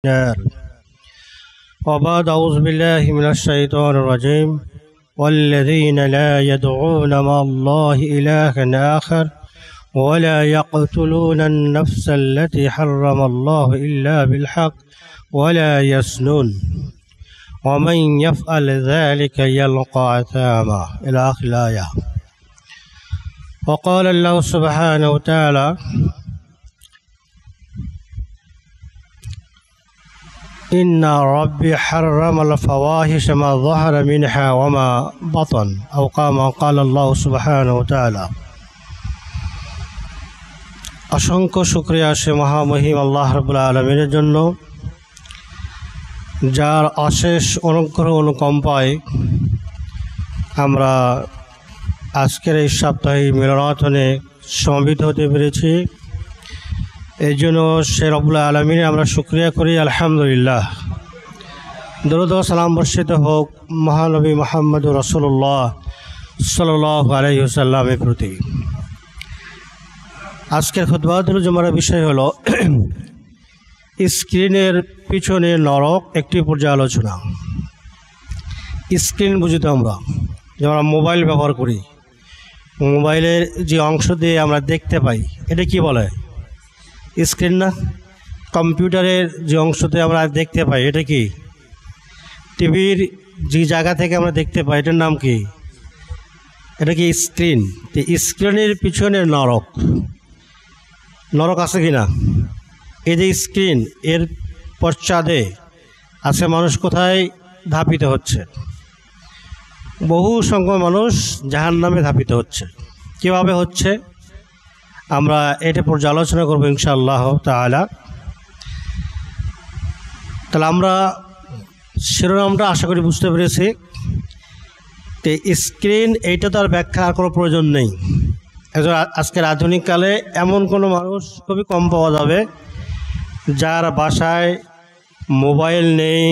النار. وبعد أعوذ بالله من الشيطان الرجيم والذين لا يدعون مع الله إلها آخر ولا يقتلون النفس التي حرم الله إلا بالحق ولا يزنون ومن يفعل ذلك يلقى أثاما إلى آخر الآية. وقال الله سبحانه وتعالى إن ربي حرم الفواحش ما ظهر منها وما بطن أو كما قال الله سبحانه وتعالى. অসংখ্য শুকরিয়া সে মহামহিম আল্লাহ রাব্বুল আলামিনের জন্য, যার অশেষ অনুগ্রহ অনুকম্পায় আমরা আজকের এই সাপ্তাহিক মিলনায়তনে সমবেত হতে পেরেছি। এই জন্য সে রব্বুল আলামিনের আমরা শুকরিয়া করি, আলহামদুলিল্লাহ। দরুদ ও সালাম বর্ষিত হোক মহানবী মুহাম্মদুর রাসূলুল্লাহ সাল্লাল্লাহু আলাইহি ওয়াসাল্লামের প্রতি। আজকের খুতবাতুল জুমার বিষয় হলো স্ক্রিনের পিছনে নরক, একটি পর্যালোচনা। স্ক্রিন বুঝি তো আমরা, যেমন মোবাইল ব্যবহার করি, মোবাইলের যে অংশ দিয়ে আমরা দেখতে পাই এটা কি বলে? স্ক্রিন না? কম্পিউটারের যে অংশতে আমরা দেখতে পাই এটা কি? টিভির যে জায়গা থেকে আমরা দেখতে পাই এটার নাম কি? এটা কি স্ক্রিন? তো স্ক্রিনের পিছনে নরক, নরক আছে কি না? এই যে স্ক্রিন, এর পশ্চাদে আছে মানুষ কোথায় ধাপিত হচ্ছে? বহু সংখ্যক মানুষ জাহান্নামে ধাপিত হচ্ছে। কীভাবে হচ্ছে আমরা এটা পর্যালোচনা করবো ইনশাআল্লাহ তাআলা। তাহলে আমরা শিরোনামটা আশা করি বুঝতে পেরেছি। তো স্ক্রিন এইটা তার ব্যাখ্যা আর কোনো প্রয়োজন নেই। আজকের আধুনিক কালে এমন কোনো মানুষ খুবই কম পাওয়া যাবে যার বাসায় মোবাইল নেই,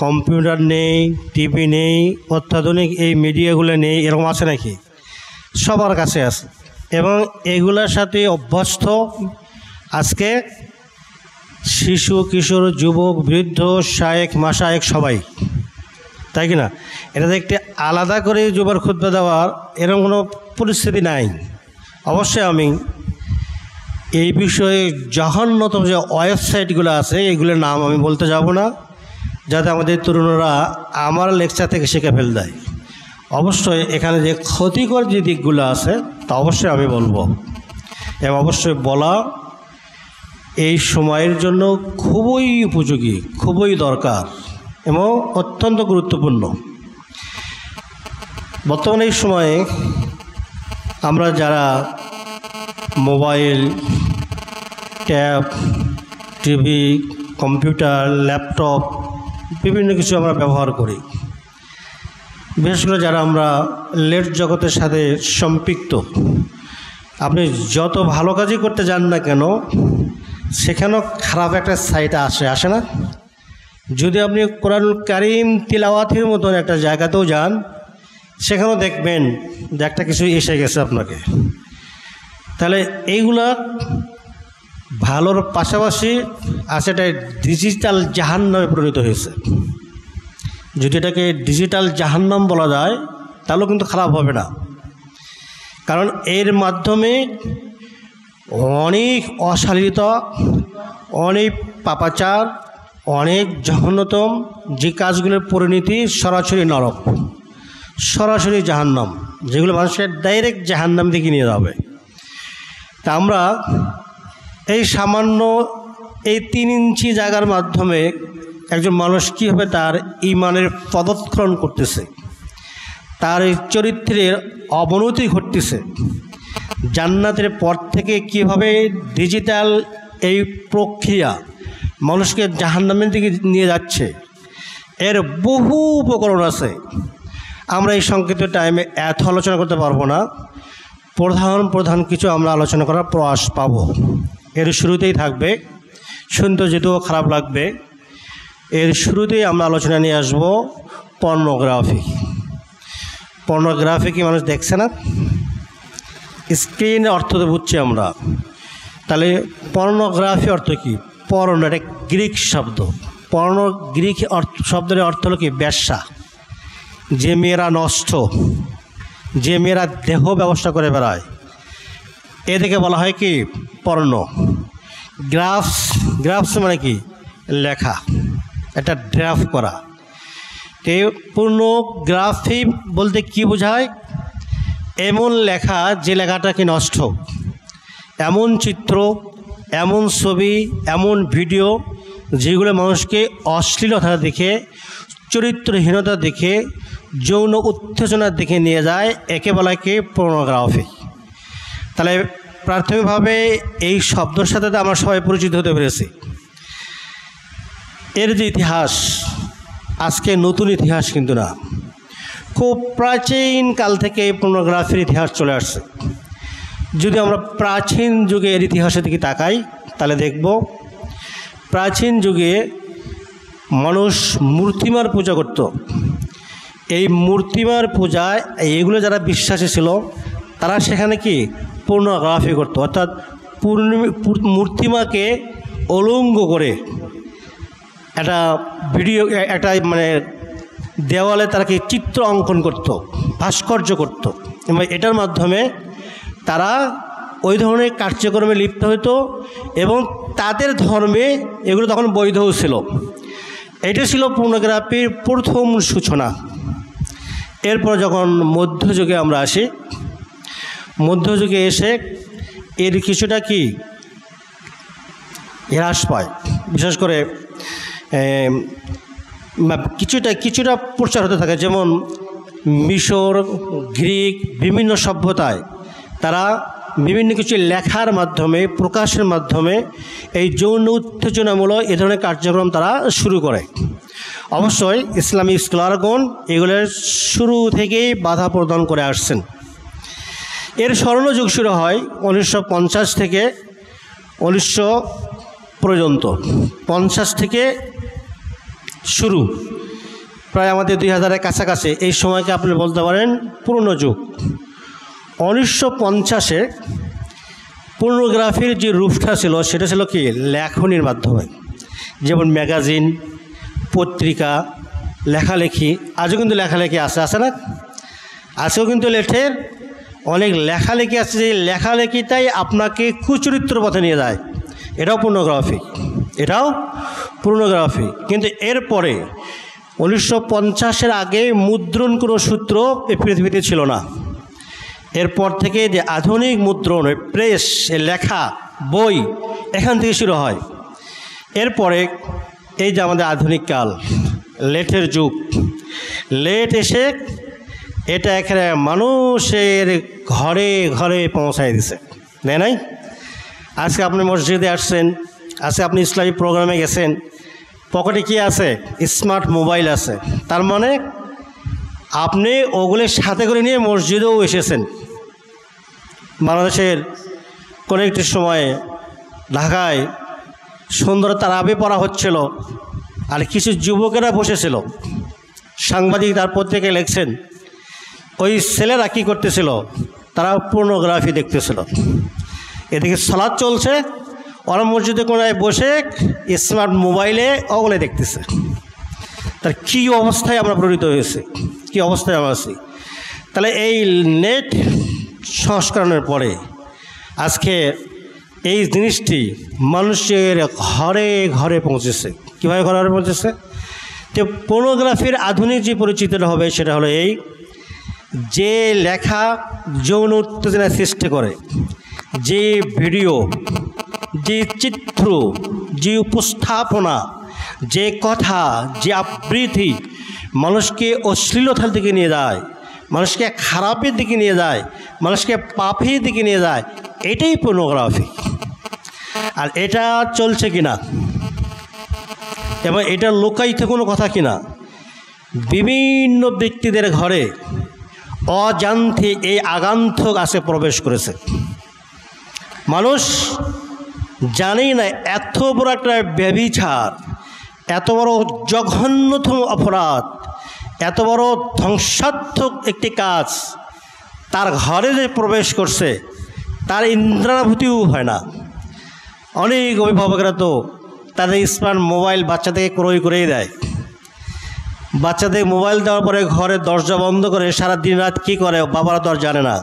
কম্পিউটার নেই, টিভি নেই, অত্যাধুনিক এই মিডিয়াগুলো নেই, এরকম আছে নাকি? সবার কাছে আছে এবং এগুলোর সাথে অভ্যস্ত আজকে শিশু, কিশোর, যুবক, বৃদ্ধ, শায়েখ, মাশায়েখ সবাই, তাই কি না? এটাতে একটি আলাদা করে যুবার খুতবা দেওয়ার এরকম কোনো পরিস্থিতি নাই। অবশ্যই আমি এই বিষয়ে জঘন্যত যে ওয়েবসাইটগুলো আছে এগুলোর নাম আমি বলতে যাব না, যাতে আমাদের তরুণরা আমার লেকচার থেকে শিখে ফেল দেয়। অবশ্যই এখানে যে ক্ষতিকর যে দিকগুলো আছে তা অবশ্যই আমি বলবো, এবং অবশ্যই বলা এই সময়ের জন্য খুবই উপযোগী, খুবই দরকার এবং অত্যন্ত গুরুত্বপূর্ণ। বর্তমানে এই সময়ে আমরা যারা mobile, tab, TV, computer, laptop বিভিন্ন কিছু আমরা ব্যবহার করি, বিশেষ করে যারা আমরা নেট জগতের সাথে সম্পৃক্ত, আপনি যত ভালো কাজই করতে যান না কেন সেখানেও খারাপ একটা সাইট আসে না? যদি আপনি কোরআনুল কারীম তিলাওয়াতের মতন একটা জায়গাতেও যান সেখানেও দেখবেন যে একটা কিছু এসে গেছে আপনাকে। তাহলে এইগুলা ভালোর পাশাপাশি আছে এটা ডিজিটাল জাহান্নামে পরিণত হয়েছে। যদি এটাকে ডিজিটাল জাহান্নাম বলা যায় তাহলেও কিন্তু খারাপ হবে না, কারণ এর মাধ্যমে অনেক অশালীনতা, অনেক পাপাচার, অনেক জঘন্যতম যে কাজগুলোর পরিণতি সরাসরি নরক, সরাসরি জাহান্নাম, যেগুলো মানুষের ডাইরেক্ট জাহান্নাম দিকে নিয়ে যাবে। তা আমরা এই সামান্য এই 3 ইঞ্চি জায়গার মাধ্যমে একজন মানুষ কীভাবে তার ঈমানের পদস্খলন করতেছে, তার চরিত্রের অবনতি ঘটতেছে, জান্নাতের পর থেকে কীভাবে ডিজিটাল এই প্রক্রিয়া মানুষকে জাহান্নামের দিকে নিয়ে যাচ্ছে, এর বহু উপকরণ আছে। আমরা এই সংক্ষিপ্ত টাইমে এত আলোচনা করতে পারবো না। প্রধান কিছু আমরা আলোচনা করার প্রয়াস পাব। এর শুরুতেই থাকবে, শুনতে যেতেও খারাপ লাগবে, এর শুরুতেই আমরা আলোচনা নিয়ে আসব পর্নোগ্রাফি। পর্নোগ্রাফি কি মানুষ দেখছে না? স্ক্রিনের অর্থ তো বুঝছি আমরা, তাহলে পর্নোগ্রাফি অর্থ কি? পর্ণ, এটা গ্রিক শব্দ। পর্ণ গ্রিক শব্দের অর্থ হলো কি বেশ্যা, যে মেয়েরা নষ্ট, যে মেয়েরা দেহ ব্যবস্থা করে বেড়ায়, এদিকে বলা হয় কি পর্ণ। গ্রাফস মানে কি লেখা, এটা ড্রাফট করা। পর্নোগ্রাফি বলতে কি বোঝায়? এমন লেখা যে লেখাটা কি নষ্ট, এমন চিত্র, এমন ছবি, এমন ভিডিও যেগুলো মানুষকে অশ্লীলতা দেখে, চরিত্রহীনতা দেখে, যৌন উত্তেজনার দিকে নিয়ে যায়, একে বলা কি পর্নোগ্রাফি। তাহলে প্রাথমিকভাবে এই শব্দের সাথে আমরা সবাই পরিচিত হতে পেরেছি। এর যে ইতিহাস, আজকে নতুন ইতিহাস কিন্তু না, খুব প্রাচীন কাল থেকে পর্নোগ্রাফির ইতিহাস চলে আসছে। যদি আমরা প্রাচীন যুগের ইতিহাসের দিকে তাকাই তাহলে দেখব প্রাচীন যুগে মানুষ মূর্তিমার পূজা করত। এই মূর্তিমার পূজায় এগুলো যারা বিশ্বাসী ছিল তারা সেখানে কি পর্নোগ্রাফি করত, অর্থাৎ মূর্তিমাকে অলঙ্গ করে একটা ভিডিও, একটা মানে দেওয়ালে তারা কি চিত্র অঙ্কন করত, ভাস্কর্য করত, এবং এটার মাধ্যমে তারা ওই ধরনের কার্যক্রমে লিপ্ত হতো এবং তাদের ধর্মে এগুলো তখন বৈধও ছিল। এটা ছিল পর্নোগ্রাফির প্রথম সূচনা। এরপর যখন মধ্যযুগে আমরা আসি, মধ্যযুগে এসে এর কিছুটা কি হ্রাস পায়, বিশেষ করে কিছুটা প্রচার হতে থাকে। যেমন মিশর, গ্রিক, বিভিন্ন সভ্যতায় তারা বিভিন্ন কিছু লেখার মাধ্যমে, প্রকাশের মাধ্যমে এই যৌন উত্তেজনামূলক এ ধরনের কার্যক্রম তারা শুরু করে। অবশ্যই ইসলামী স্কলারগণ এগুলোর শুরু থেকেই বাধা প্রদান করে আসছেন। এর স্বর্ণযুগ শুরু হয় 1950 থেকে 1900 পর্যন্ত। 50 থেকে শুরু, প্রায় আমাদের 2000-এর কাছাকাছি এই সময়কে আপনি বলতে পারেন পুরনো যুগ। 1950-এ পর্নোগ্রাফির যে রূপটা ছিল সেটা ছিল কি লেখনির মাধ্যমে, যেমন ম্যাগাজিন, পত্রিকা, লেখালেখি। আজও কিন্তু লেখালেখি আছে না? আজও কিন্তু লেটের অনেক লেখালেখি আছে, যে লেখালেখিটাই আপনাকে কুচরিত্র পথে নিয়ে যায়। এটাও পর্নোগ্রাফি। কিন্তু এরপরে 1950-এর আগে মুদ্রণ কোনো সূত্র এই পৃথিবীতে ছিল না। এরপর থেকে যে আধুনিক মুদ্রণ, প্রেস, লেখা, বই, এখান থেকে শুরু হয়। এরপরে এই যে আমাদের আধুনিক কাল, লেটের যুগ, লেট এসে এটা এখানে মানুষের ঘরে ঘরে পৌঁছায় দিছে, তাই নাই? আজকে আপনি মসজিদে আসছেন, আজকে আপনি ইসলামী প্রোগ্রামে গেছেন, পকেটে কি আছে? স্মার্ট মোবাইল আছে। তার মানে আপনি ওগুলোর সাথে করে নিয়ে মসজিদেও এসেছেন। বাংলাদেশের কোনো একটি সময়ে ঢাকায় সুন্দর তারাবি পড়া হচ্ছিল, আর কিছু যুবকেরা বসেছিল, সাংবাদিক তার পত্রিকায় লিখছেন ওই ছেলেরা কী করতেছিল, তারা পর্নোগ্রাফি দেখতেছিল। এদিকে সালাত চলছে, ওরা মসজিদে কোনায় বসে স্মার্ট মোবাইলে ওগুলো দেখতেছে। তার কী অবস্থায় আমরা প্রেরিত হয়েছি, কী অবস্থায় আমরা আছি। তাহলে এই নেট সংস্করণের পরে আজকে এই জিনিসটি মানুষের ঘরে ঘরে পৌঁছেছে। কীভাবে ঘরে ঘরে পৌঁছেছে? তো পর্নোগ্রাফির আধুনিক যে পরিচিতিটা হবে সেটা হলো এই, যে লেখা যৌন উত্তেজনা সৃষ্টি করে, যে ভিডিও, যে চিত্র, যে উপস্থাপনা, যে কথা, যে আবৃত্তি মানুষকে অশ্লীলতার দিকে নিয়ে যায়, মানুষকে খারাপের দিকে নিয়ে যায়, মানুষকে পাপের দিকে নিয়ে যায়, এটাই পর্নোগ্রাফি। আর এটা চলছে কিনা এবং এটা লোকায়িত কোনো কথা কিনা, বিভিন্ন ব্যক্তিদের ঘরে অজান্তে এই আগন্তুক আসে প্রবেশ করেছে। মানুষ জানেই না এত বড় একটা ব্যভিচার, এত বড় জঘন্যতম অপরাধ, এত বড় ধ্বংসাত্মক একটি কাজ তার ঘরে যে প্রবেশ করছে তার ইন্দ্রানুভূতিও হয় না। অনেক অভিভাবকরা তো তাদের স্মার্ট মোবাইল বাচ্চাদেরকে ক্রয় করেই দেয়। বাচ্চাদের মোবাইল দেওয়ার পরে ঘরের দরজা বন্ধ করে সারা দিন রাত কী করে বাবারা তো আর জানে না।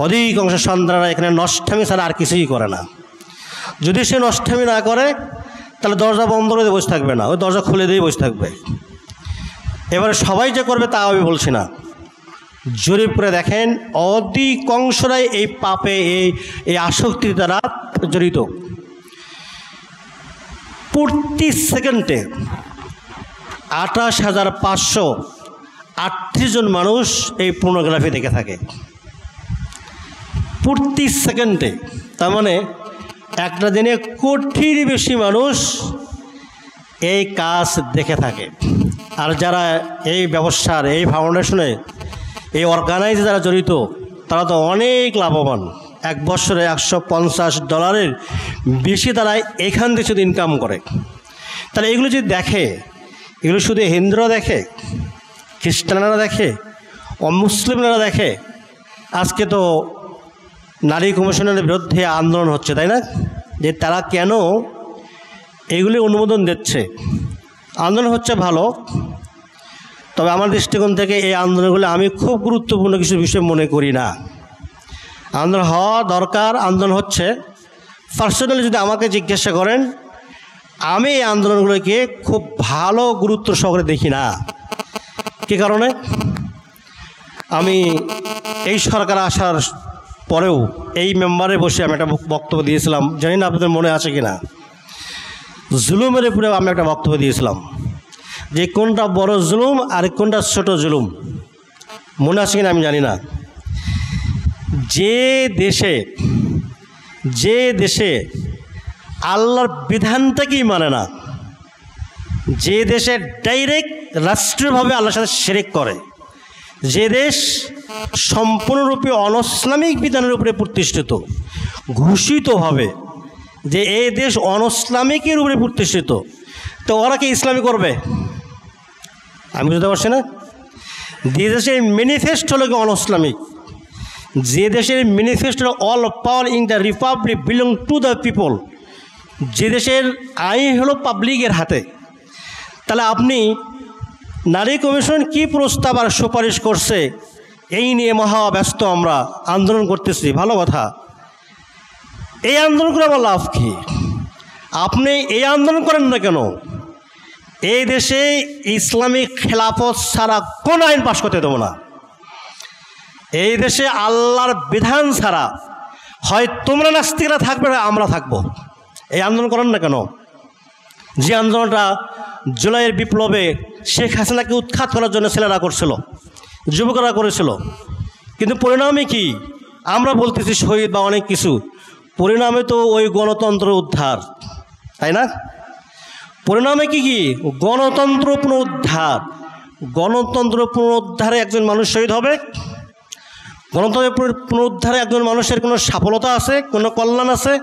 অধিকাংশ সন্তানরা এখানে নষ্টামি ছাড়া আর কিছুই করে না। যদি সে নষ্টামি না করে তাহলে দরজা বন্ধ করে বসে থাকবে না, ওই দরজা খুলে দিয়ে বসে থাকবে। এবারে সবাই যে করবে তা আমি বলছি না, জরিপ করে দেখেন অধিকাংশরাই এই পাপে এই আসক্তি দ্বারা জড়িত। প্রতি সেকেন্ডে 28,538 জন মানুষ এই পর্নোগ্রাফি দেখে থাকে প্রতি সেকেন্ডে। তার মানে একটা দিনে কোটির বেশি মানুষ এই কাজ দেখে থাকে। আর যারা এই ব্যবসার এই ফাউন্ডেশনে এই অর্গানাইজে যারা জড়িত তারা তো অনেক লাভবান। এক বছরে $150 বেশি তারা এখান থেকে শুধু ইনকাম করে। তাহলে এগুলো যদি দেখে, এগুলো শুধু হিন্দুরা দেখে, খ্রিস্টানরা দেখে, অমুসলিমরা দেখে। আজকে তো নারী কমিশনের বিরুদ্ধে আন্দোলন হচ্ছে, তাই না? যে তারা কেন এগুলি অনুমোদন দিচ্ছে। আন্দোলন হচ্ছে ভালো, তবে আমার দৃষ্টিকোণ থেকে এই আন্দোলনগুলো আমি খুব গুরুত্বপূর্ণ কিছু বিষয় মনে করি না। আন্দোলন হওয়া দরকার, আন্দোলন হচ্ছে। পার্সোনালি যদি আমাকে জিজ্ঞাসা করেন, আমি এই আন্দোলনগুলোকে খুব ভালো গুরুত্ব সহকারে দেখি না। কী কারণে? আমি এই সরকার আসার পরেও এই মেম্বারে বসে আমি একটা বক্তব্য দিয়েছিলাম, জানি না আপনাদের মনে আছে কি না। জুলুমের উপরেও আমি একটা বক্তব্য দিয়েছিলাম যে কোনটা বড় জুলুম আর কোনটা ছোট জুলুম, মনে আছে কিনা আমি জানি না। যে দেশে আল্লাহর বিধানটাকেই মানে না, যে দেশে ডাইরেক্ট রাষ্ট্রীয়ভাবে আল্লাহর সাথে শিরক করে, যে দেশ সম্পূর্ণরূপে অনইসলামিক বিধানের উপরে প্রতিষ্ঠিত, ঘোষিতভাবে যে এই দেশ অনইসলামিকের উপরে প্রতিষ্ঠিত, তো ওরা কি ইসলামী করবে? আমি বুঝতে পারছি না। যে দেশের ম্যানিফেস্টো হলো কি অনইসলামিক, যে দেশের manifesto all power in the Republic belong to the people, যে দেশের আইন হলো পাবলিকের হাতে, তাহলে আপনি নারী কমিশন কি প্রস্তাব আর সুপারিশ করছে এই নিয়ে মহা ব্যস্ত আমরা আন্দোলন করতেছি, ভালো কথা। এই আন্দোলন করে আমার লাভ কি? আপনি এই আন্দোলন করেন না কেন? এই দেশে ইসলামিক খেলাফত ছাড়া কোন আইন পাশ করতে দেবো না। এই দেশে আল্লাহর বিধান ছাড়া হয় তোমরা নাস্তিকরা থাকবে না আমরা থাকবো। এই আন্দোলন করেন না কেন? যে আন্দোলনটা জুলাইয়ের বিপ্লবে শেখ হাসিনাকে উৎখাত করার জন্য ছেলেরা করছিল, যুবকরা করেছিল, কিন্তু পরিণামে কি? আমরা বলতেছি শহীদ বা অনেক কিছু, পরিণামে তো ওই গণতন্ত্র উদ্ধার, তাই না? পরিণামে কি গণতন্ত্র পুনরুদ্ধার। গণতন্ত্র পুনরুদ্ধারে একজন মানুষ শহীদ হবে? গণতন্ত্র পুনরুদ্ধারে একজন মানুষের কোনো সফলতা আছে, কোনো কল্যাণ আছে?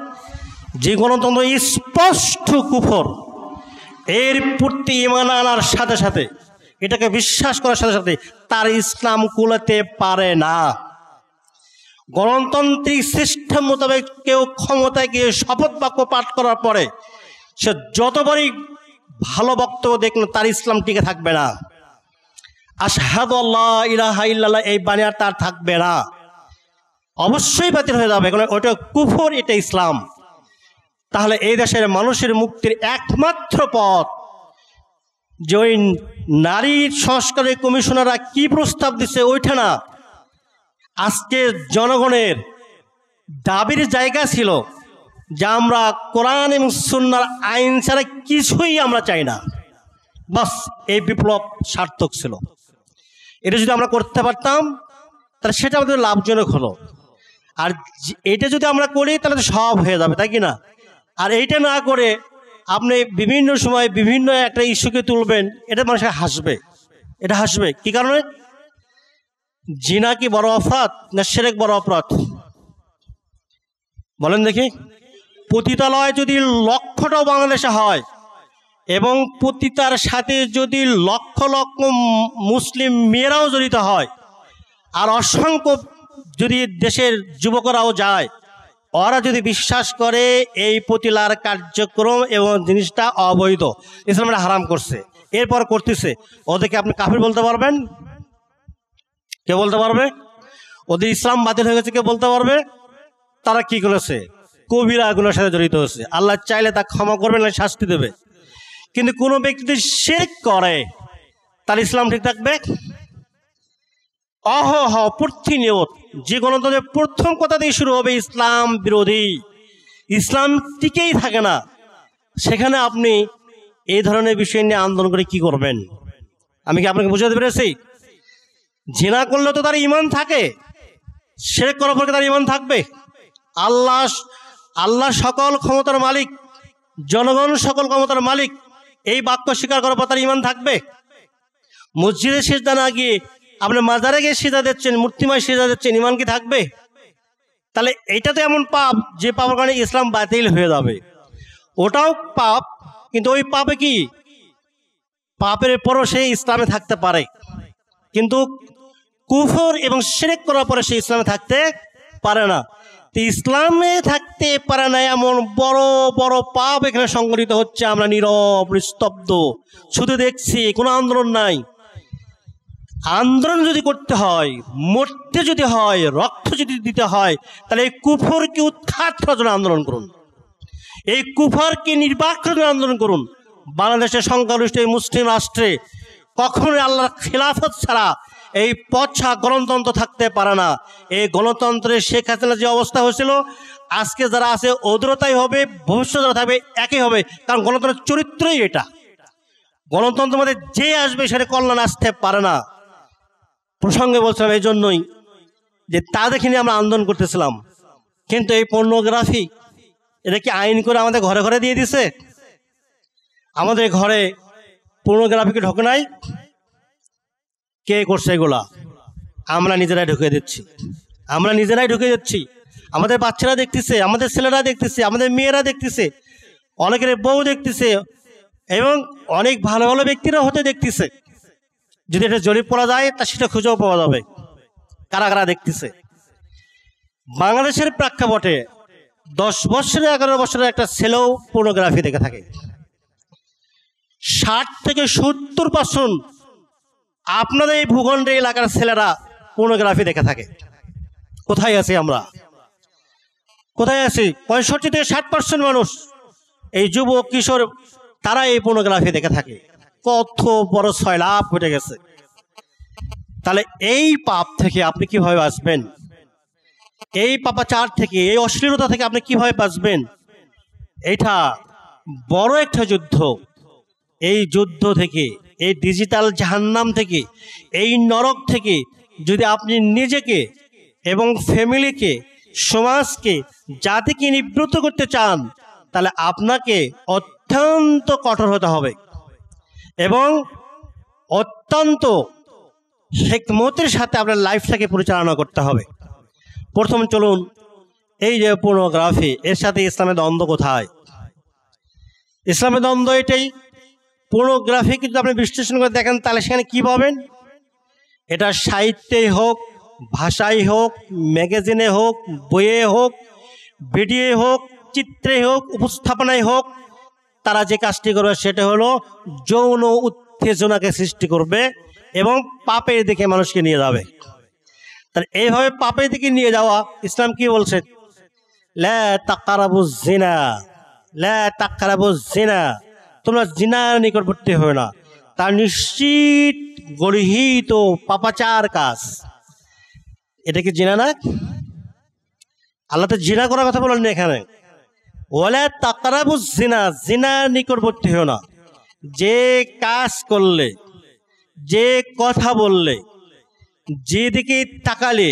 যে গণতন্ত্র স্পষ্ট কুফর, এর প্রতি ঈমান আনার সাথে সাথে, এটাকে বিশ্বাস করার সাথে সাথে তার ইসলাম কুলাতে পারে না। গণতান্ত্রিক সিস্টেম মোতাবেক কেউ ক্ষমতায় গিয়ে শপথ বাক্য পাঠ করার পরে সে যতবারই ভালো বক্তব্য দেখল তার ইসলাম টিকে থাকবে না। আশহাদু আল্লা ইলাহা ইল্লাল্লাহ এই বাণী আর তার থাকবে না, অবশ্যই বাতিল হয়ে যাবে, কারণ ওটা কুফর, এটা ইসলাম। তাহলে এই দেশের মানুষের মুক্তির একমাত্র পথ যে ওই নারী সংস্কারের কমিশনাররা কি প্রস্তাব দিচ্ছে ওইটা না। আজকে জনগণের দাবির জায়গা ছিল যে আমরা কোরআন এবং সুন্নাহর আইন ছাড়া কিছুই আমরা চাই না, বাস এই বিপ্লব সার্থক ছিল। এটা যদি আমরা করতে পারতাম তাহলে সেটা আমাদের লাভজনক হলো। আর এটা যদি আমরা করি তাহলে তো সব হয়ে যাবে, তাই কি না? আর এইটা না করে আপনি বিভিন্ন সময় বিভিন্ন একটা ইস্যুকে তুলবেন, এটা মানুষ হাসবে, এটা হাসবে। কি কারণে? জিনা কি বড় অপরাধ না শিরক বড় অপরাধ? বলেন দেখি। পতিতালয় যদি লক্ষটাও বাংলাদেশে হয় এবং পতিতার সাথে যদি লক্ষ লক্ষ মুসলিম মেয়েরাও জড়িত হয় আর অসংখ্য যদি দেশের যুবকরাও যায়, ওরা যদি বিশ্বাস করে এই পুতিলার কার্যক্রম এবং জিনিসটা অবৈধ, ইসলাম এটা হারাম করছে, এরপর করতেছে, ওদেরকে আপনি কাফির বলতে পারবেন? কে বলতে পারবে? ওদের ইসলাম বাতিল হয়ে গেছে কে বলতে পারবে? তারা কি করেছে? কবিরা গুনার সাথে জড়িত হয়েছে। আল্লাহ চাইলে তা ক্ষমা করবেন, না শাস্তি দেবে। কিন্তু কোনো ব্যক্তি যদি শিরক করে তার ইসলাম ঠিক থাকবে? প্রতিনিয়ত যে গণতন্ত্রের প্রথম কথা দিয়ে শুরু হবে ইসলাম বিরোধী, ইসলাম টিকেই থাকে না, সেখানে আপনি এই ধরনের বিষয় নিয়ে আন্দোলন করে কি করবেন? আমি কি আপনাকে বুঝাতে পেরেছি? জিনা করলে তো তার ঈমান থাকে, শিরক করার পরে তার ঈমান থাকবে? আল্লাহ সকল ক্ষমতার মালিক, জনগণ সকল ক্ষমতার মালিক, এই বাক্য স্বীকার করার পর তার ঈমান থাকবে? মসজিদে সিজদা না গিয়ে আপনি মাজারে গিয়ে সিজদা দিচ্ছেন, মূর্তিমায় সিজদা দিচ্ছেন, ঈমান কি থাকবে? তাহলে এটা তো এমন পাপ যে পাপের কারণে ইসলাম বাতিল হয়ে যাবে। ওটাও পাপ, কিন্তু ওই পাপে কি, পাপের পরও সে ইসলামে থাকতে পারে, কিন্তু কুফর এবং শিরক করার পরে সে ইসলামে থাকতে পারে না। তো ইসলামে থাকতে পারে না এমন বড় বড় পাপ এখানে সংঘটিত হচ্ছে। আমরা নীরব নিস্তব্ধ শুধু দেখছি, কোনো আন্দোলন নাই। আন্দোলন যদি করতে হয়, মরতে যদি হয়, রক্ত যদি দিতে হয়, তাহলে এই কুফরকে উৎখাত করার জন্য আন্দোলন করুন, এই কুফরকে নির্বাক করার জন্য আন্দোলন করুন। বাংলাদেশের সংখ্যাগরিষ্ঠ এই মুসলিম রাষ্ট্রে কখনোই আল্লাহর খিলাফত ছাড়া এই পচ্ছা গণতন্ত্র থাকতে পারে না। এই গণতন্ত্রের শেখ হাসিনা যে অবস্থা হয়েছিল, আজকে যারা আছে ওদেরও তাই হবে, ভবিষ্যৎ যারা থাকবে একই হবে। কারণ গণতন্ত্রের চরিত্রই এটা। গণতন্ত্রের মধ্যে যে আসবে সেটা কল্যাণ আসতে পারে না। প্রসঙ্গে বলছিলাম এই জন্যই যে তা দেখে নিয়ে আমরা আন্দোলন করতেছিলাম। কিন্তু এই পর্নোগ্রাফি এটা কি আইন করে আমাদের ঘরে ঘরে দিয়ে দিছে? আমাদের ঘরে পর্নোগ্রাফিকে ঢোকে নাই? কে করছে এগুলা? আমরা নিজেরাই ঢুকিয়ে দিচ্ছি, আমরা নিজেরাই ঢুকিয়ে দিচ্ছি। আমাদের বাচ্চারা দেখতেছে, আমাদের ছেলেরা দেখতেছে, আমাদের মেয়েরা দেখতেছে, অনেকের বউ দেখতেছে, এবং অনেক ভালো ভালো ব্যক্তিরা হতে দেখতেছে। যদি এটা জরিপ করা যায় তা সেটা খুঁজেও পাওয়া যাবে কারা কারা দেখতেছে। বাংলাদেশের প্রেক্ষাপটে 10 বছরে 11 বছরের একটা ছেলেও পর্নোগ্রাফি দেখে থাকে। 60 থেকে 70% আপনাদের এই ভূখণ্ডের এলাকার ছেলেরা পর্নোগ্রাফি দেখে থাকে। কোথায় আছি আমরা? কোথায় আছি? 65 থেকে 60% মানুষ, এই যুবক কিশোর, তারা এই পর্নোগ্রাফি দেখে থাকে। কত বড় সয়লাভ ঘটে গেছে। তাহলে এই পাপ থেকে আপনি কিভাবে বাঁচবেন? এই পাপাচার থেকে, এই অশ্লীলতা থেকে আপনি কিভাবে বাঁচবেন? এটা বড় একটা যুদ্ধ। এই যুদ্ধ থেকে, এই ডিজিটাল জাহান্নাম থেকে, এই নরক থেকে যদি আপনি নিজেকে এবং ফ্যামিলিকে, সমাজকে, জাতিকে নিবৃত্ত করতে চান, তাহলে আপনাকে অত্যন্ত কঠোর হতে হবে এবং অত্যন্ত হিকমতের সাথে আপনার লাইফটাকে পরিচালনা করতে হবে। প্রথম চলুন, এই যে পর্নোগ্রাফি, এর সাথে ইসলামের দ্বন্দ্ব কোথায়? ইসলামের দ্বন্দ্ব এটাই। পর্নোগ্রাফি কিন্তু আপনি বিশ্লেষণ করে দেখেন তাহলে সেখানে কী পাবেন? এটা সাহিত্যেই হোক, ভাষায় হোক, ম্যাগাজিনে হোক, বইয়ে হোক, ভিডিও হোক, চিত্রে হোক, উপস্থাপনায় হোক, তারা যে কাজটি করবে সেটা হলো যৌন উত্তেজনাকে সৃষ্টি করবে এবং পাপের দিকে মানুষকে নিয়ে যাবে। তাহলে এইভাবে পাপের দিকে নিয়ে যাওয়া, ইসলাম কি বলছে? লা তাকরাবুজ জিনা, লা তাকরাবুজ জিনা, তোমরা জিনার নিকটবর্তী হবে না। তার নিশ্চিত গর্হিত পাপাচার কাজ। এটা কি জিনা না? আল্লাহ তো জিনা করার কথা বলেন না এখানে। ওয়ালা তাকরাবুজ জিনা, জিনার নিকটবর্তী হও না। যে কাজ করলে, যে কথা বললে, যেদিকে তাকালে,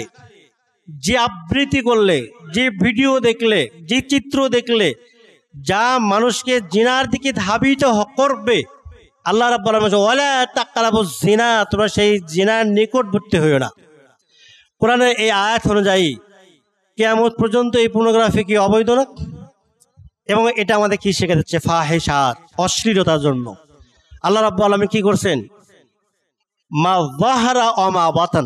যে আবৃত্তি করলে, যে ভিডিও দেখলে, যে চিত্র দেখলে, যা মানুষকে জিনার দিকে ধাবিত করবে, আল্লাহ রাব্বুল আলামিন বলেন ওয়ালা তাকরাবুজ জিনা, তোমরা সেই জিনার নিকটবর্তী হইও না। কোরআনের এই আয়াত অনুযায়ী কিয়ামত পর্যন্ত এই পর্নোগ্রাফি কি অবৈধ না? এবং এটা আমাদের কি শেখা যাচ্ছে? ফাহিশাত, অশ্লীলতার জন্য। আল্লাহ রাব্বুল আলামিন কি করছেন? মা যাহারা ওয়া মা বাতান,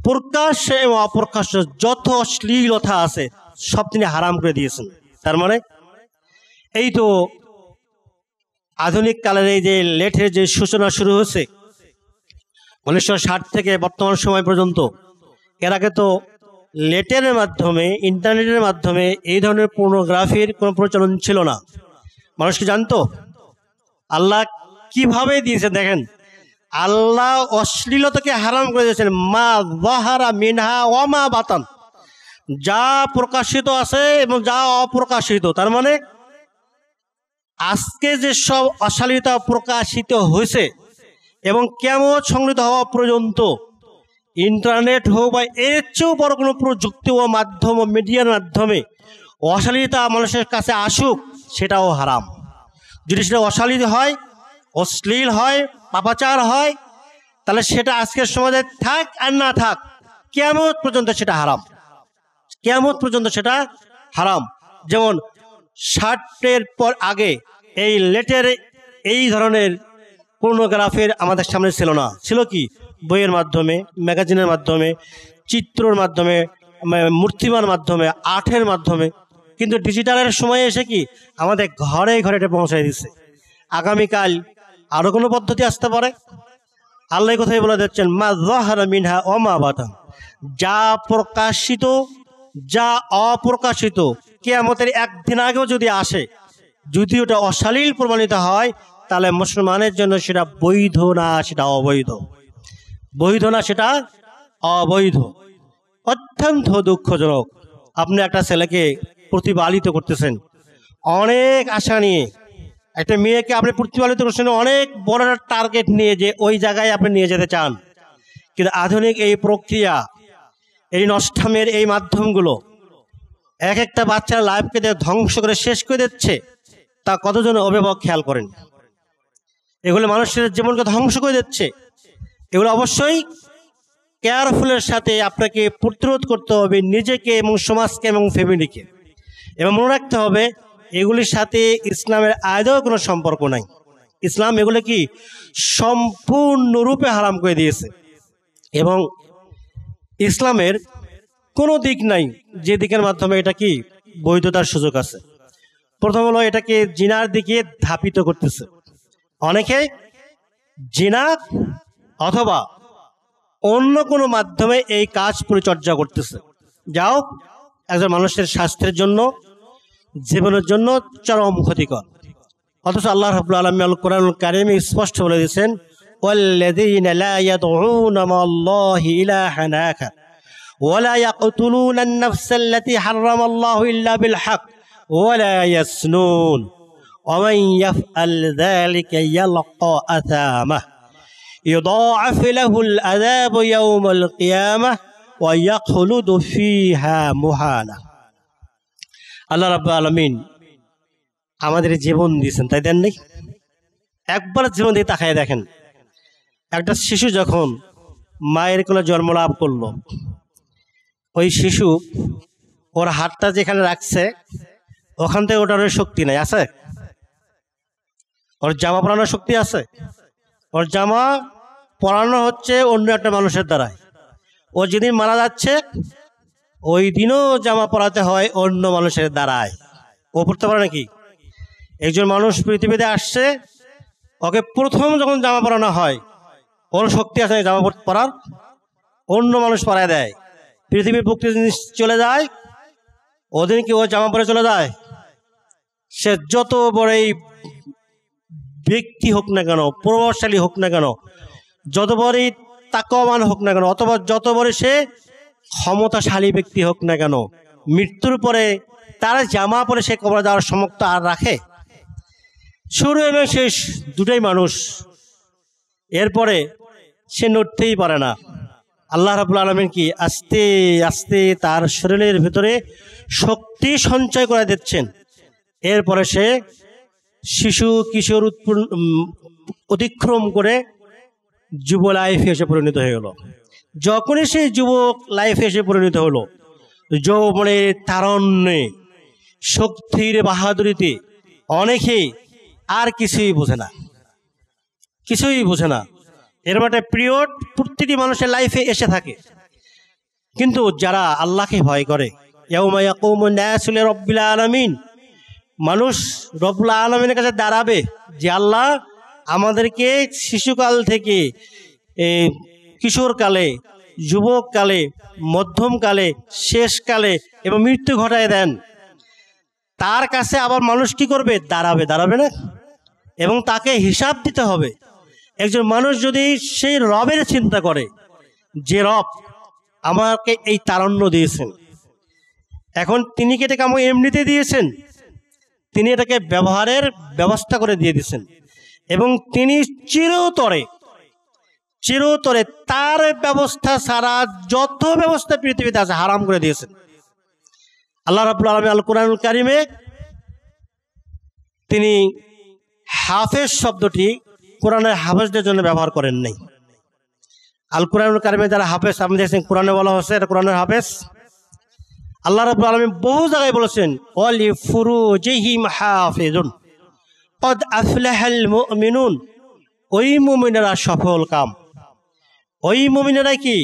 প্রকাশ্য এবং অপ্রকাশ্য যত অশ্লীলতা আছে সব তিনি হারাম করে দিয়েছেন। তার মানে এই তো আধুনিক কালের এই যে লেটের যে সূচনা শুরু হয়েছে 1960 থেকে বর্তমান সময় পর্যন্ত, এর আগে তো লেটের মাধ্যমে, ইন্টারনেটের মাধ্যমে এই ধরনের পর্নোগ্রাফির কোনো প্রচলন ছিল না। মানুষ কি জানতো? আল্লাহ কিভাবে দিয়েছে দেখেন, আল্লাহ অশ্লীলতাকে হারাম করে দিয়েছেন। মা যাহারা মিনহা ওয়া মা বাতান, যা প্রকাশিত আছে এবং যা অপ্রকাশিত। তার মানে আজকে যে সব অশ্লীলতা প্রকাশিত হয়েছে এবং কেমন সংগৃহীত হওয়া পর্যন্ত ইন্টারনেট হোক বা এর চেয়েও বড় কোনো প্রযুক্তি ও মাধ্যম ও মিডিয়ার মাধ্যমে অশ্লীলতা মানুষের কাছে আসুক, সেটাও হারাম। যদি সেটা অশ্লীল হয়, অশ্লীল হয়, পাপাচার হয়, তাহলে সেটা আজকের সমাজে থাক আর না থাক, কিয়ামত পর্যন্ত সেটা হারাম। কিয়ামত পর্যন্ত সেটা হারাম। যেমন 60-এর পর আগে এই লেটের এই ধরনের পর্নোগ্রাফির আমাদের সামনে ছিল না। ছিল কি? বইয়ের মাধ্যমে, ম্যাগাজিনের মাধ্যমে, চিত্রর মাধ্যমে, মূর্তিমার মাধ্যমে, আর্টের মাধ্যমে। কিন্তু ডিজিটালের সময় এসে কি আমাদের ঘরে ঘরে এটা পৌঁছায় দিচ্ছে। আগামীকাল আরো কোনো পদ্ধতি আসতে পারে। আল্লাহ কথাই বলে দিচ্ছেন, মা যাহারা মিনহা ওয়া মা বাতান, যা প্রকাশিত যা অপ্রকাশিত কিয়ামতের একদিন আগেও যদি আসে, যদি ওটা অশ্লীল প্রমাণিত হয়, তাহলে মুসলমানের জন্য সেটা বৈধ না, সেটা অবৈধ। বৈধ না, সেটা অবৈধ। অত্যন্ত দুঃখজনক। আপনি একটা ছেলেকে প্রতিপালিত করতেছেন অনেক আশা নিয়ে, একটা মেয়েকে আপনি প্রতিপালিত করছেন অনেক বড় একটা টার্গেট নিয়ে, যে ওই জায়গায় আপনি নিয়ে যেতে চান। কিন্তু আধুনিক এই প্রক্রিয়া, এই নষ্টামের এই মাধ্যমগুলো এক একটা বাচ্চার লাইফকে ধ্বংস করে শেষ করে দিচ্ছে। তা কতজন অভিভাবক খেয়াল করেন? এগুলো মানুষের জীবনকে ধ্বংস করে দিচ্ছে। এগুলো অবশ্যই কেয়ারফুলের সাথে আপনাকে প্রতিরোধ করতে হবে, নিজেকে এবং সমাজকে এবং ফ্যামিলিকে। এবং মনে রাখতে হবে এগুলির সাথে ইসলামের আদৌ কোনো সম্পর্ক নাই। ইসলাম এগুলো কি সম্পূর্ণরূপে হারাম করে দিয়েছে। এবং ইসলামের কোনো দিক নাই যে দিকের মাধ্যমে এটা কি বৈধতার সুযোগ আছে। প্রথম হলো, এটাকে জিনার দিকে ধাপিত করতেছে। অনেকে জিনা অথবা অন্য কোনো মাধ্যমে এই কাজ পরিচর্যা করতেছে, যাও একজন মানুষের স্বাস্থ্যের জন্য, জীবনের জন্য চরম ক্ষতিকর। অথচ আল্লাহ রাব্বুল আলামিন আল কোরআনুল কারীমে স্পষ্ট বলে দিয়েছেন, ওয়াল্লাযীনা লা ইয়াদউনা মা'আল্লাহি ইলাহান আখার ওয়া লা ইয়াকতুলুনা আন-নাফসাল্লাতী হারামাল্লাহু ইল্লা বিল হক ওয়া লা ইয়াসনুন ওয়া মান ইয়াফআল যালিকা ইয়ালকা আসামাহ ইউদাআফ লাহুল আযাবু ইয়াওমাল কিয়ামাহ ওয়া ইয়াখলুদু ফীহা মুহানা। আল্লাহ রাব্বুল আলামিন আমাদের জীবন দিয়েছেন, তাই দেন নাই? একবার জীবন দিয়ে তাকায় দেখেন, একটা শিশু যখন মায়ের কোলে জন্ম লাভ করলো, ওই শিশু ওর হাতটা যেখানে রাখছে ওখান থেকে ওটার শক্তি নাই, আছে? ওর জামা পরানোর শক্তি আছে? ওর জামা পরানো হচ্ছে অন্য একটা মানুষের দ্বারাই। ও যেদিন মারা যাচ্ছে ওই দিনও জামা পরাতে হয় অন্য মানুষের দ্বারাই। ও পড়তে পারে নাকি? একজন মানুষ পৃথিবীতে আসছে, ওকে প্রথম যখন জামা পরানো হয়, ওর শক্তি আছে জামা পরার? অন্য মানুষ পরায় দেয়। পৃথিবীর বুক জিনিস চলে যায়, ওদিন কি ও জামা পরে চলে যায়? সে যত বড়ই ব্যক্তি হোক না কেন, প্রভাবশালী হোক না কেন, যত বড়ই তাকওয়ান হোক না কেন, অথবা যত বড় সে ক্ষমতাশালী ব্যক্তি হোক না কেন, মৃত্যুর পরে তার জামা পরে সে কবরে যাওয়ার সমর্থ আর রাখে? শুরু এবং শেষ দুটোই মানুষ, এরপরে সে নড়তেই পারে না। আল্লাহ রাব্বুল আলামিন কি আস্তে আস্তে তার শরীরের ভিতরে শক্তি সঞ্চয় করে দিচ্ছেন। এরপরে সে শিশু কিশোর অতিক্রম করে যুব লাইফে এসে পরিণত হয়ে গেল। যখনই সেই যুবক লাইফে এসে পরিণত হলো, যৌবনের তারণ্যে, শক্তির বাহাদুরিতে অনেকে আর কিছুই বোঝে না, কিছুই বোঝে না। এরকম একটা পিরিয়ড প্রতিটি মানুষের লাইফে এসে থাকে। কিন্তু যারা আল্লাহকে ভয় করে, ইয়াউমা ইয়াকুমুন নাসু লিরাব্বিল আলামিন, মানুষ রব্বুল আলামিনের কাছে দাঁড়াবে যে আল্লাহ আমাদেরকে শিশুকাল থেকে কিশোরকালে, যুবককালে, মধ্যমকালে, শেষকালে এবং মৃত্যু ঘটায় দেন। তার কাছে আবার মানুষ কি করবে? দাঁড়াবে না, এবং তাকে হিসাব দিতে হবে। একজন মানুষ যদি সেই রবের চিন্তা করে যে রব আমাকে এই তারণ্য দিয়েছেন, এখন তিনি কি এটাকে আমাকে এমনিতে দিয়েছেন? তিনি এটাকে ব্যবহারের ব্যবস্থা করে দিয়ে দিয়েছেন, এবং তিনি চিরতরে তার ব্যবস্থা ছাড়া যত ব্যবস্থা পৃথিবীতে আছে হারাম করে দিয়েছেন। আল্লাহ রাব্বুল আলামিন আল কোরআনুল কারিমে তিনি হাফেজ শব্দটি কোরআনের হাফেজদের জন্য ব্যবহার করেন নাই। আল কোরআনুল কারিমে যারা হাফেজ, আপনি দেখছেন কোরআনে বলা হচ্ছে এটা কোরআনের হাফেজ। আল্লাহ রাব্বুল আলামিন বহু জায়গায় বলেছেন ওয়ালি ফুরুজিহিম হাফিজুন ক্বাদ আফলাহাল মুমিনুন, ওই মুমিনেরা সফল কাম, ওই মুমিনেরা কি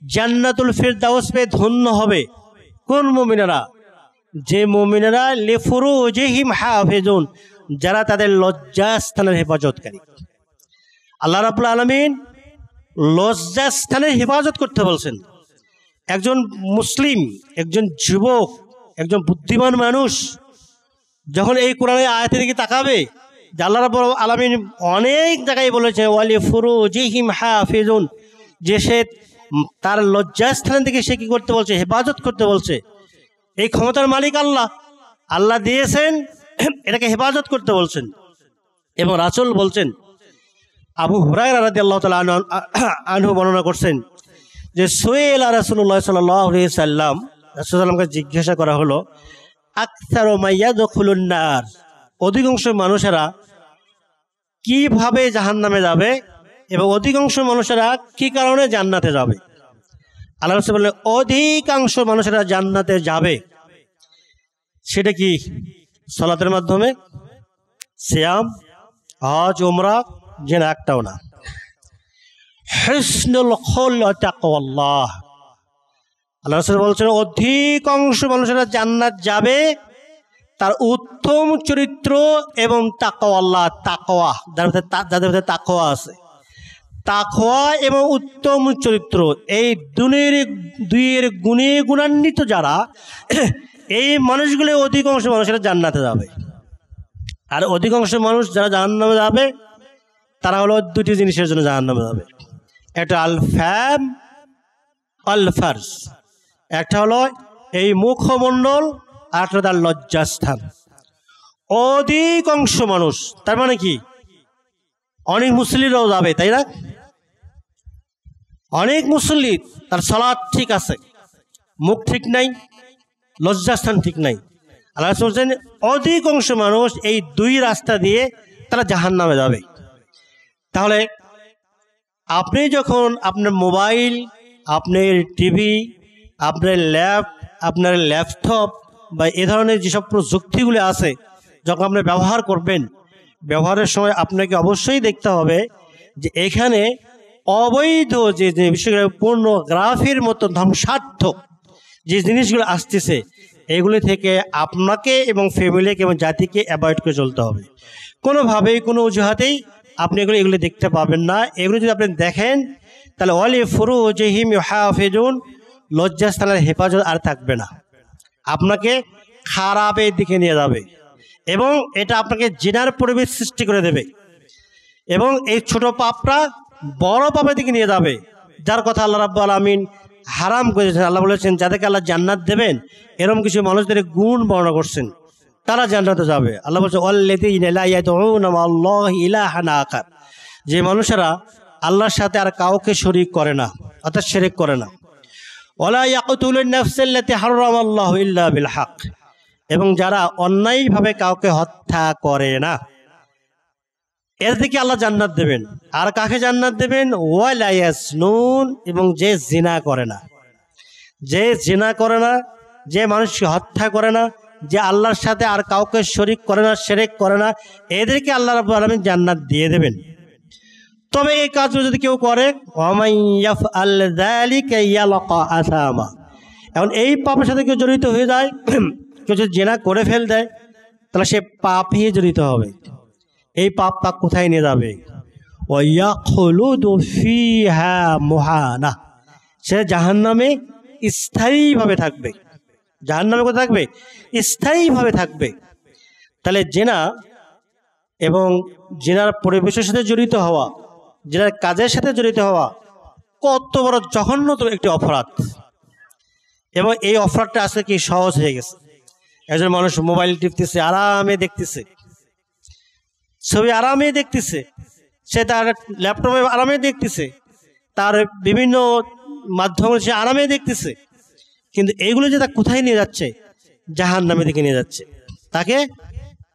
জান্নাতুল ফিরদাউস পেয়ে ধন্য হবে। কোন মুমিনেরা? যে মুমিনেরা লিফুরুজিহিম হাফিজুন, যারা তাদের লজ্জাস্থানের হেফাজতকারী। আল্লাহ রাব্বুল আলামিন লজ্জাস্থানের হেফাজত করতে বলছেন। একজন মুসলিম, একজন যুবক, একজন বুদ্ধিমান মানুষ যখন এই কোরআনের আয়াতের দিকে তাকাবে, যে আল্লাহ রাব্বুল আলামিন অনেক জায়গায় বলেছে ওয়ালি ফুরুজিহিম হাফিজুন, যে সে তার লজ্জাস্থানের দিকে সে কি করতে বলছে? হেফাজত করতে বলছে। এই ক্ষমতার মালিক আল্লাহ দিয়েছেন, এটাকে হেফাজত করতে বলছেন। এবং রাসূল বলছেন, আবু হুরায়রা রাদিয়াল্লাহু তাআলা আনহু বর্ণনা করছেন যে সুয়েলা রাসূলুল্লাহ সাল্লাল্লাহু আলাইহি সাল্লাম, রাসূলুল্লাহ সাল্লামকে জিজ্ঞাসা করা হলো আকসারু মা ইয়াদখুলুন নার, অধিকাংশ মানুষেরা কিভাবে জাহান্নামে যাবে এবং অধিকাংশ মানুষেরা কি কারণে জান্নাতে যাবে। আল্লাহ রাসূল বললেন অধিকাংশ মানুষেরা জান্নাতে যাবে, সেটা কি? সালাতের মাধ্যমে, সিয়াম, হজ, উমরা, যেন একটাও না। হুসনুল খুলক ওয়া তাকওয়াল্লাহ, আল্লাহ রাসূল বলছেন অধিকাংশ মানুষেরা জান্নাত যাবে তার উত্তম চরিত্র এবং তাকওয়াল্লাহ, তাকওয়া, যাদের মধ্যে তাকওয়া আছে, তাকওয়া এবং উত্তম চরিত্র, এই দুইয়ের গুণে গুণান্বিত যারা, এই মানুষগুলো অধিকাংশ মানুষেরা জান্নাতে যাবে। আর অধিকাংশ মানুষ যারা জাহান্নামে যাবে তারা হলো দুটি জিনিসের জন্য জাহান্নামে যাবে। একটা আল ফাম আল ফারস, একটা হলো এই মুখমণ্ডল, আর একটা তার লজ্জাস্থান। অধিকাংশ মানুষ, তার মানে কি অনেক মুসল্লিরাও যাবে, তাই না? অনেক মুসল্লি তার সালাত ঠিক আছে, মুখ ঠিক নাই, লজ্জাস্থান ঠিক নাই। আল্লাহ রাসূল বলেন অধিকাংশ মানুষ এই দুই রাস্তা দিয়ে তারা জাহান্নামে যাবে। তাহলে আপনি যখন আপনার মোবাইল, আপনার টিভি, আপনার ল্যাপটপ বা এ ধরনের যেসব প্রযুক্তিগুলি আছে যখন আপনি ব্যবহার করবেন, ব্যবহারের সময় আপনাকে অবশ্যই দেখতে হবে যে এখানে অবৈধ যে বিষয়গুলো, পর্নোগ্রাফির মতো ধ্বংসাত্মক যে জিনিসগুলো আসতেছে, এগুলি থেকে আপনাকে এবং ফ্যামিলিকে এবং জাতিকে অ্যাভয়েড করে চলতে হবে। কোনোভাবেই, কোনো অজুহাতেই আপনি এগুলি দেখতে পাবেন না। এগুলো যদি আপনি দেখেন তাহলে ওয়ালি ফুরুজিহিম হাফিজুন, লজ্জাস্থানের হেফাজত আর থাকবে না, আপনাকে খারাপের দিকে নিয়ে যাবে এবং এটা আপনাকে জিনার পরিবেশ সৃষ্টি করে দেবে, এবং এই ছোট পাপটা বড় পাপের দিকে নিয়ে যাবে, যার কথা আল্লাহ রাব্বুল আলামিন হারাম করেছেন। আল্লাহ বলেছেন যাদেরকে আল্লাহ জান্নাত দেবেন এরকম কিছু মানুষদের গুণ বর্ণনা করছেন, তারা জান্নাতে যাবে। আল্লাহ বলছে ওয়াল্লাযীনা লা ইয়াদউনা মা'আল্লাহি ইলাহান আখার, যে মানুষেরা আল্লাহর সাথে আর কাউকে শরীক করে না, অর্থাৎ শিরক করে না। ওয়ালা ইয়াকতুলুন নাফসাল্লাতী হারামাল্লাহু ইল্লা বিল হক, এবং যারা অন্যায়ভাবে কাউকে হত্যা করে না, এর থেকে আল্লাহ জান্নাত দেবেন। আর কাকে জান্নাত দেবেন? ওয়ালা ইয়াসনুন, এবং যে জিনা করে না, যে জিনা করে না, যে মানুষকে হত্যা করে না, যে আল্লাহর সাথে আর কাউকে শরীক করে না, শিরক করে না, এদেরকে আল্লাহ রাব্বুল আলামিন জান্নাত দিয়ে দেবেন। তবে এই কাজগুলো যদি কেউ করে, ওয়ামান ইয়াফআল যালিকা ইয়ালকা আসামা, এখন এই পাপের সাথে কেউ জড়িত হয়ে যায়, কেউ যদি জেনা করে ফেল দেয়, তাহলে সে পাপে জড়িত হবে। এই পাপ তাক কোথায় নিয়ে যাবে? ওয়ায়াখলুদু ফিহা মুহানা, সে জাহান্নামে স্থায়ীভাবে থাকবে। জাহান্নামে কোথায় থাকবে? স্থায়ীভাবে থাকবে। তাহলে জেনা এবং জেনার পরিবেশের সাথে জড়িত হওয়া, জেনার কাজের সাথে জড়িত হওয়া কত বড় জঘন্যতম একটি অপরাধ। এবং এই অপরাধটা আজকে কি সহজ হয়ে গেছে। একজন মানুষ মোবাইল টিপতেছে, আরামে দেখতেছে, ছবি আরামে দেখতেছে, সে তার ল্যাপটপে আরামে দেখতেছে, তার বিভিন্ন মাধ্যমে সে আরামে দেখতেছে, কিন্তু এইগুলো যে তা কোথায় নিয়ে যাচ্ছে? জাহান্নামের দিকে নিয়ে যাচ্ছে, তাকে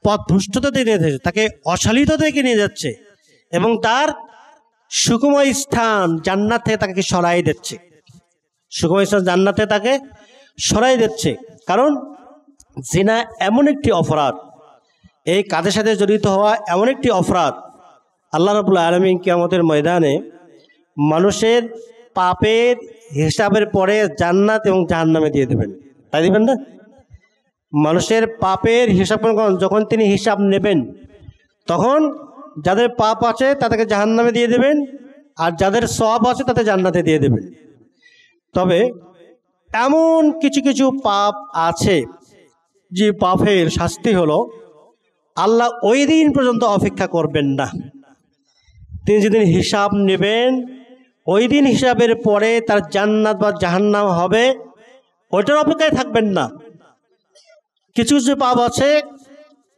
পথভ্রষ্টতা দিকে নিয়ে যাচ্ছে, তাকে অশালীনতা দিকে নিয়ে যাচ্ছে, এবং তার সুখময় স্থান জান্নাত থেকে তাকে সরাই দিচ্ছে। সুখময় স্থান জান্নাত থেকে তাকে সরাই দিচ্ছে। কারণ জিনা এমন একটি অপরাধ, এই কাজের সাথে জড়িত হওয়া এমন একটি অপরাধ, আল্লাহ রাব্বুল আলামিন কিয়ামতের ময়দানে মানুষের পাপের হিসাবের পরে জান্নাত এবং জাহান্নামে দিয়ে দেবেন। তাই দিবেন না? মানুষের পাপের হিসাব যখন তিনি হিসাব নেবেন, তখন যাদের পাপ আছে তাদেরকে জাহান্নামে দিয়ে দেবেন, আর যাদের সওয়াব আছে তাদের জান্নাতে দিয়ে দেবেন। তবে এমন কিছু কিছু পাপ আছে যে পাপের শাস্তি হলো আল্লাহ ওই দিন পর্যন্ত অপেক্ষা করবেন না। তিনি যেদিন হিসাব নেবেন, ওই দিন হিসাবের পরে তার জান্নাত বা জাহান্নাম হবে, ওইটার অপেক্ষায় থাকবেন না। কিছু কিছু পাপ আছে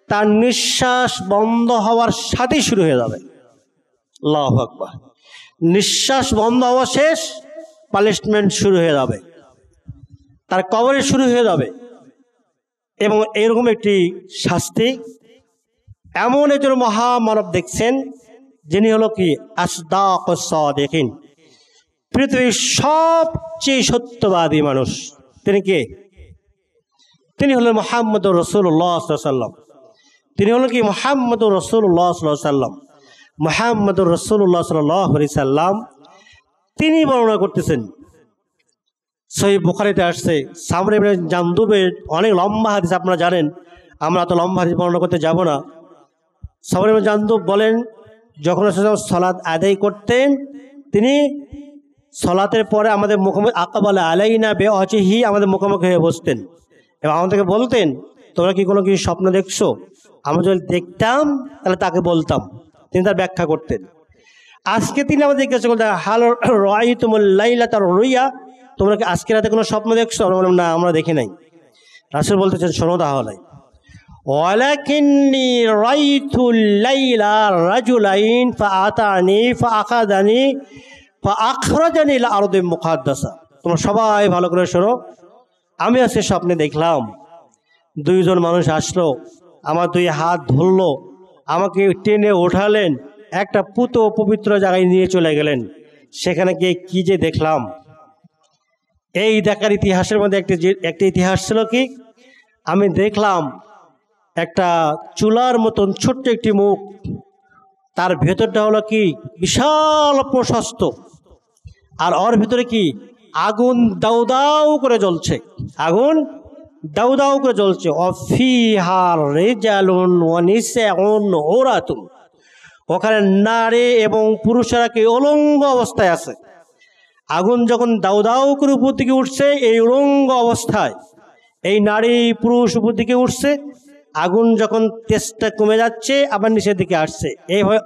তার নিঃশ্বাস বন্ধ হওয়ার সাথেই শুরু হয়ে যাবে। আল্লাহু আকবার। নিঃশ্বাস বন্ধ হওয়া শেষ, পানিশমেন্ট শুরু হয়ে যাবে, তার কবরে শুরু হয়ে যাবে। এবং এরকম একটি শাস্তি এমন একজন মহামানব দেখছেন, যিনি হলো কি আসদাকুস সাদিকিন, পৃথিবীর সবচেয়ে সত্যবাদী মানুষ। তিনি কে? তিনি হলেন মুহাম্মদুর রাসূলুল্লাহ সাল্লাল্লাহু আলাইহি ওয়াসাল্লাম। তিনি হলেন কি? মুহাম্মদুর রাসূলুল্লাহ সাল্লাল্লাহু আলাইহি ওয়াসাল্লাম। মুহাম্মদুর রাসূলুল্লাহ সাল্লাল্লাহু আলাইহি ওয়াসাল্লাম তিনি বর্ণনা করতেছেন, সহিহ বুখারীতে আসছে, সামর ইবনে জানদুবের অনেক লম্বা হাদিস আপনারা জানেন, আমরা তো লম্বা হাদিস বর্ণনা করতে যাব না। সামর ইবনে জানদুব বলেন, যখন সালাত আদায় করতেন, তিনি সালাতের পরে আমাদের মুখোমুখি আকাবালা আলাইনা বিওয়াজহিহি, আমাদের মুখোমুখি হয়ে বসতেন এবং আমাদেরকে বলতেন, তোমরা কি কোনো কিছু স্বপ্ন দেখছো? আমরা যদি দেখতাম তাহলে তাকে বলতাম, তিনি তার ব্যাখ্যা করতেন। আজকে তিনি আমাদের জিজ্ঞাসা করতেন, হাল রাআইতুমুল লাইলাতার রুইয়া, তোমরা কি আজকে রাতে কোনো স্বপ্ন দেখছো? আমরা বললাম না, আমরা দেখি নাই। রাসূল বলতেছেন, শোনো তাহলে, ওয়ালাকিন্নী রাআইতুল লাইলা রাজুলাইন ফাআতানি ফাআখাযানি ফাআখরাজানি ইলা আরদি মুকাদ্দাসা। তোমরা সবাই ভালো করে শোনো, আমি আজকে স্বপ্নে দেখলাম দুইজন মানুষ আসলো, আমার দুই হাত ধরলো, আমাকে টেনে ওঠালেন, একটা পুত পবিত্র জায়গায় নিয়ে চলে গেলেন। সেখানে গিয়ে কি যে দেখলাম, এই দেখার ইতিহাসের মধ্যে একটি ইতিহাস ছিল কি, আমি দেখলাম একটা চুলার মতন ছোট্ট একটি মুখ, তার ভেতরটা হলো কি বিশাল প্রশস্ত, আর ওর ভিতরে কি আগুন দাউ দাউ করে জ্বলছে, আগুন দাউ দাউ করে জ্বলছে। অফিহা রিজালুন ওয়া নিসাউন উরাতুন, ওখানে নারী এবং পুরুষেরা কি উলঙ্গ অবস্থায় আছে। আগুন যখন দাউ দাউ করে উপর দিকে উঠছে, এই উলঙ্গ অবস্থায় এই নারী পুরুষ উপর দিকে উঠছে, আগুন যখন তেজটা কমে যাচ্ছে আবার নিচের দিকে আসছে, এইভাবে